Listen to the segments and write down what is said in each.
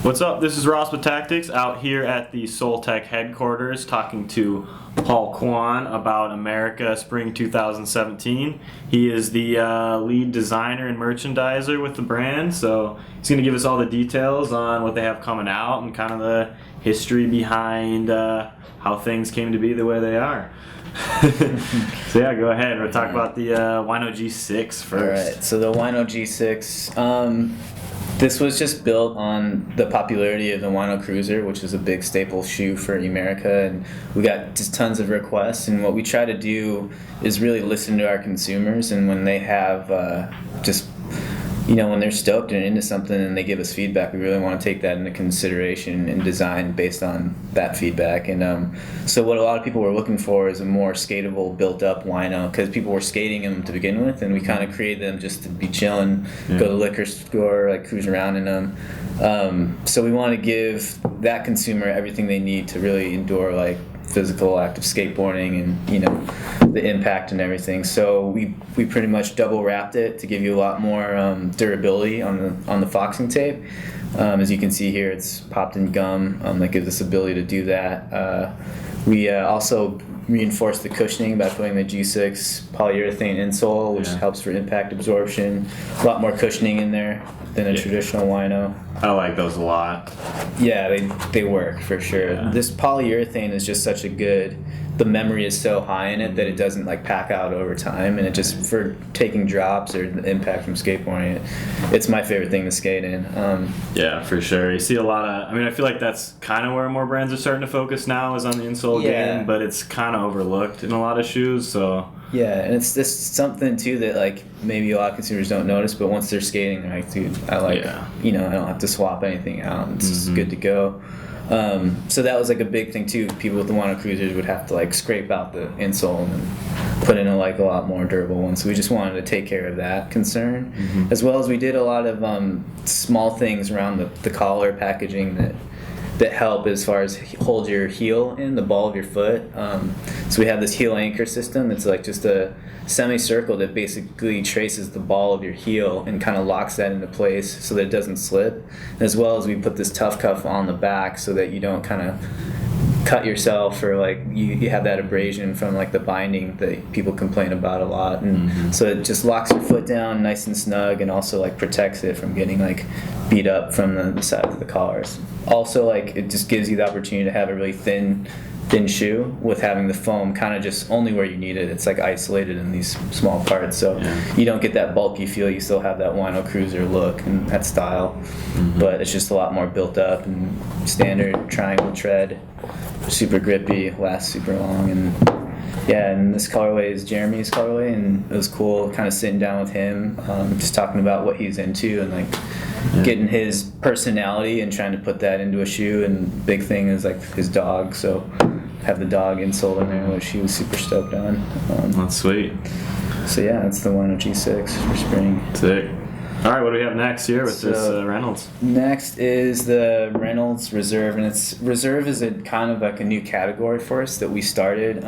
What's up? This is Ross with Tactics out here at the Soltech headquarters talking to Paul Kwon about Emerica Spring 2017. He is the lead designer and merchandiser with the brand, so he's going to give us all the details on what they have coming out and kind of the history behind how things came to be the way they are. So yeah, go ahead. We'll talk about the Wino G6 first. Alright, so the Wino G6, this was just built on the popularity of the Wino Cruiser, which is a big staple shoe for Emerica, and we got just tons of requests, and what we try to do is really listen to our consumers, and when they have when they're stoked and into something and they give us feedback, we really want to take that into consideration and design based on that feedback. And so what a lot of people were looking for is a more skatable, built-up Wino, because people were skating them to begin with, and we kind of created them just to be chilling, go to the liquor store, like cruise around in them. So we want to give that consumer everything they need to really endure like physical active skateboarding and the impact and everything. So we pretty much double wrapped it to give you a lot more durability on the foxing tape. As you can see here, it's popped in gum that gives us the ability to do that. We also reinforced the cushioning by putting the G6 polyurethane insole, which helps for impact absorption. A lot more cushioning in there than a traditional Wino. I like those a lot. Yeah, they work for sure. Yeah. This polyurethane is just such a good, the memory is so high in it that it doesn't like pack out over time, and it just, for taking drops or the impact from skateboarding, it's my favorite thing to skate in. Yeah, for sure. You see a lot of, I feel like that's kind of where more brands are starting to focus now, is on the insole game, but it's kind of overlooked in a lot of shoes, so. Yeah, and it's just something too that like maybe a lot of consumers don't notice, but once they're skating, they're like, dude, I don't have to swap anything out. It's just good to go. So that was like a big thing too. People with the Wino Cruisers would have to like scrape out the insole and then put in a lot more durable one. So we just wanted to take care of that concern, as well as we did a lot of small things around the collar packaging that help as far as hold your heel in the ball of your foot. So we have this heel anchor system. It's like just a semicircle that basically traces the ball of your heel and kind of locks that into place so that it doesn't slip. As well as we put this tough cuff on the back so that you don't kind of cut yourself or like you have that abrasion from like the binding that people complain about a lot, and so it just locks your foot down nice and snug and also like protects it from getting like beat up from the sides of the collars. Also, like, it just gives you the opportunity to have a really thin shoe with having the foam kind of just only where you need it. It's like isolated in these small parts, so you don't get that bulky feel. You still have that Wino Cruiser look and that style, but it's just a lot more built up and standard triangle tread, super grippy, lasts super long. And this colorway is Jeremy's colorway, and it was cool kind of sitting down with him, just talking about what he's into and like getting his personality and trying to put that into a shoe. And big thing is like his dog, so have the dog insole in there, which he was super stoked on. That's sweet. So yeah, that's the Wino G6 for spring. Sick. All right, what do we have next here with this Reynolds? Next is the Reynolds Reserve, and Reserve is a kind of like a new category for us that we started.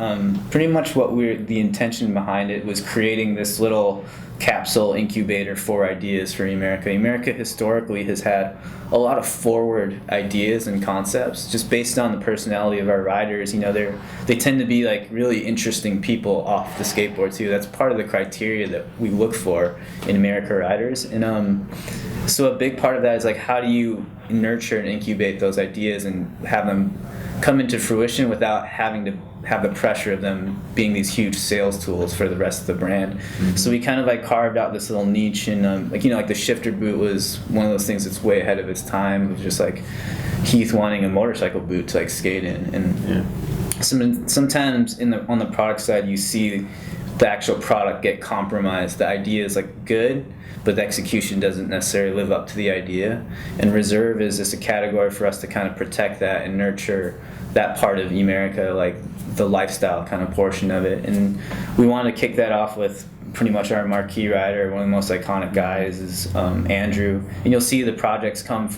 Pretty much the intention behind it was creating this little capsule incubator for ideas for Emerica. Emerica historically has had a lot of forward ideas and concepts just based on the personality of our riders. They tend to be like really interesting people off the skateboard too. That's part of the criteria that we look for in Emerica riders. And so a big part of that is like, how do you nurture and incubate those ideas and have them come into fruition without having to have the pressure of them being these huge sales tools for the rest of the brand. So we kind of like carved out this little niche, and like the shifter boot was one of those things that's way ahead of its time. It was just like Heath wanting a motorcycle boot to like skate in, and sometimes on the product side you see the actual product get compromised. The idea is like good, but the execution doesn't necessarily live up to the idea. And Reserve is just a category for us to kind of protect that and nurture that part of Emerica, like the lifestyle kind of portion of it. And we wanted to kick that off with pretty much our marquee rider. One of the most iconic guys is Andrew. And you'll see the projects come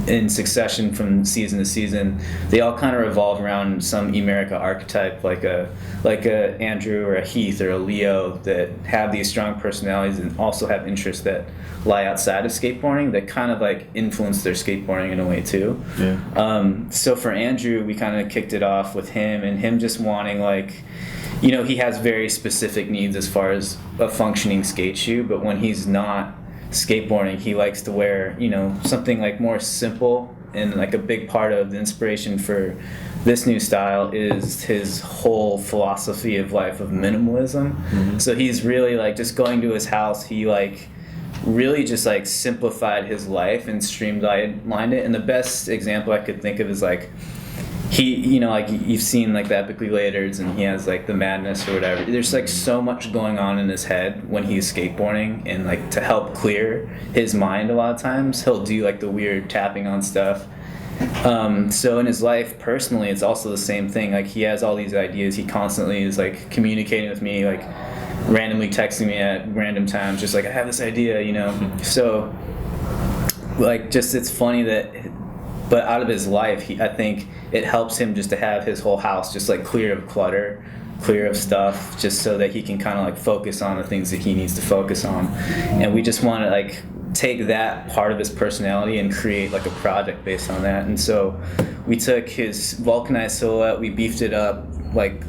in succession from season to season, they all kind of revolve around some Emerica archetype, like a Andrew or a Heath or a Leo, that have these strong personalities and also have interests that lie outside of skateboarding that kind of like influence their skateboarding in a way too. Yeah. So for Andrew, we kind of kicked it off with him and him just wanting like, you know, he has very specific needs as far as a functioning skate shoe, but when he's not skateboarding, he likes to wear, you know, something like more simple. And like a big part of the inspiration for this new style is his whole philosophy of life of minimalism. So he's really like just going to his house, he like really just like simplified his life and streamlined it. And the best example I could think of is like he, you know, like you've seen like the Epically Laters and he has like the Madness or whatever. There's like so much going on in his head when he's skateboarding, and like to help clear his mind a lot of times he'll do like the weird tapping on stuff. So in his life personally, it's also the same thing. Like he has all these ideas, he constantly is like communicating with me, like randomly texting me at random times, just like I have this idea, you know. So like just it's funny that, but out of his life, I think it helps him just to have his whole house just like clear of clutter, clear of stuff, just so that he can kind of like focus on the things that he needs to focus on. And we just want to like take that part of his personality and create like a project based on that. And so we took his vulcanized silhouette, we beefed it up like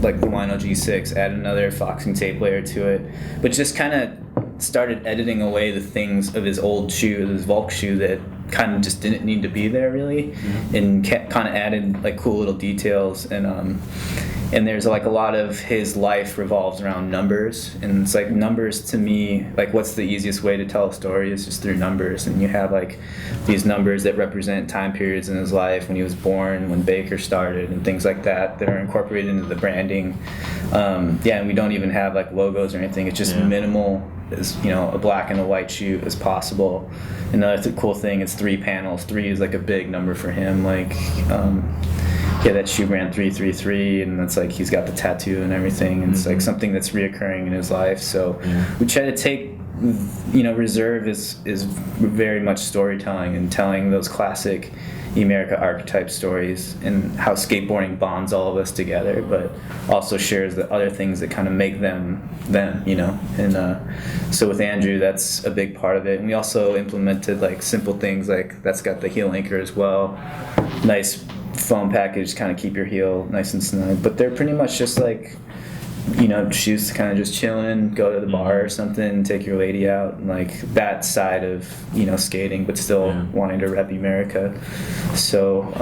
the Wino G6, added another foxing tape layer to it, but just kind of started editing away the things of his old shoe, his Vulc shoe, that kind of just didn't need to be there really, and kind of added like cool little details. And there's like a lot of his life revolves around numbers, and it's like numbers to me, like what's the easiest way to tell a story is just through numbers. And you have like these numbers that represent time periods in his life, when he was born, when Baker started, and things like that are incorporated into the branding. And we don't even have like logos or anything. It's just minimal, as you know, a black and a white shoe as possible. Another cool thing is 3 panels. 3 is like a big number for him. Like that shoe brand 333, and that's like he's got the tattoo and everything, and it's like something that's reoccurring in his life. So we try to take, you know, Reserve is very much storytelling and telling those classic Emerica archetype stories and how skateboarding bonds all of us together, but also shares the other things that kind of make them, you know. And so with Andrew, that's a big part of it. And we also implemented like simple things, like that's got the heel anchor as well. Nice foam package, kind of keep your heel nice and snug. But they're pretty much just like, you know, shoes to kind of just chilling, go to the bar or something, take your lady out, and like that side of, you know, skating, but still wanting to rep Emerica. So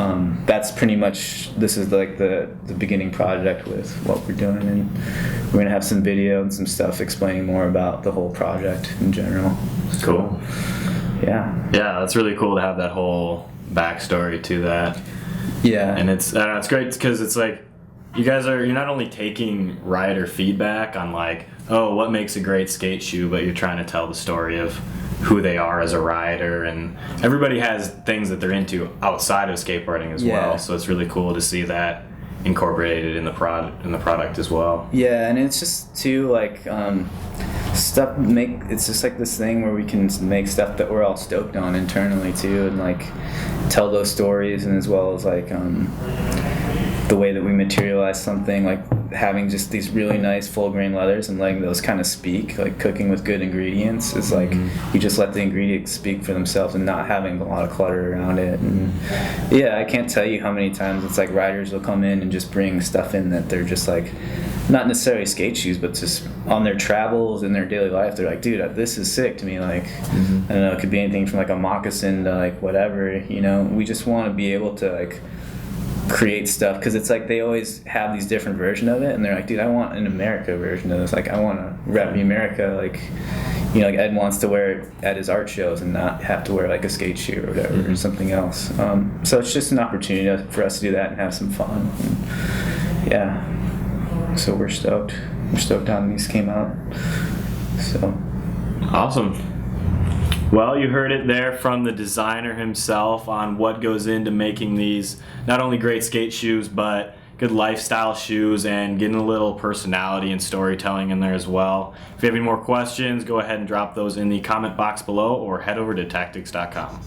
that's pretty much, this is like the beginning project with what we're doing, and we're gonna have some video and some stuff explaining more about the whole project in general. Cool. Yeah, that's really cool to have that whole backstory to that. And it's great because it's like you're not only taking rider feedback on like, oh, what makes a great skate shoe, but you're trying to tell the story of who they are as a rider, and everybody has things that they're into outside of skateboarding as well. So it's really cool to see that incorporated in the product as well. Yeah, and it's just too like it's just like this thing where we can make stuff that we're all stoked on internally too, and like tell those stories, and as well as like the way that we materialize something, like having just these really nice full grain leathers and letting those kind of speak, like cooking with good ingredients is like you just let the ingredients speak for themselves and not having a lot of clutter around it. And I can't tell you how many times it's like riders will come in and just bring stuff in that they're just like not necessarily skate shoes, but just on their travels in their daily life, they're like, dude, this is sick to me. Like I don't know, it could be anything from like a moccasin to like whatever, you know. We just want to be able to like create stuff, because it's like they always have these different versions of it, and they're like, dude, I want an Emerica version of this. Like I want to rep Emerica, like, you know, like Ed wants to wear it at his art shows and not have to wear like a skate shoe or whatever or something else. So it's just an opportunity for us to do that and have some fun. And so we're stoked on these came out. So awesome. Well, you heard it there from the designer himself on what goes into making these not only great skate shoes, but good lifestyle shoes, and getting a little personality and storytelling in there as well. If you have any more questions, go ahead and drop those in the comment box below, or head over to tactics.com.